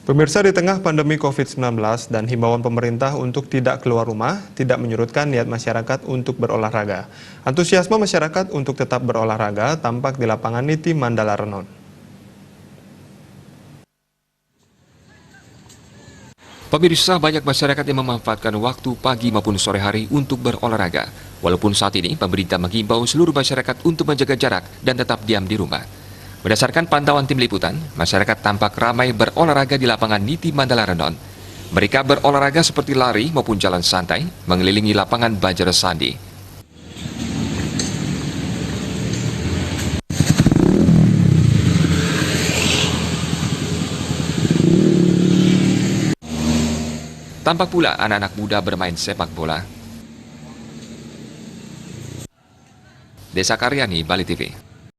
Pemirsa, di tengah pandemi COVID-19 dan himbauan pemerintah untuk tidak keluar rumah, tidak menyurutkan niat masyarakat untuk berolahraga. Antusiasme masyarakat untuk tetap berolahraga tampak di lapangan Niti Mandala Renon. Pemirsa, banyak masyarakat yang memanfaatkan waktu pagi maupun sore hari untuk berolahraga. Walaupun saat ini pemerintah menghimbau seluruh masyarakat untuk menjaga jarak dan tetap diam di rumah. Berdasarkan pantauan tim liputan, masyarakat tampak ramai berolahraga di lapangan Niti Mandala Renon. Mereka berolahraga seperti lari maupun jalan santai, mengelilingi lapangan Banjarsandi. Tampak pula anak-anak muda bermain sepak bola. Desa Karyani, Bali TV.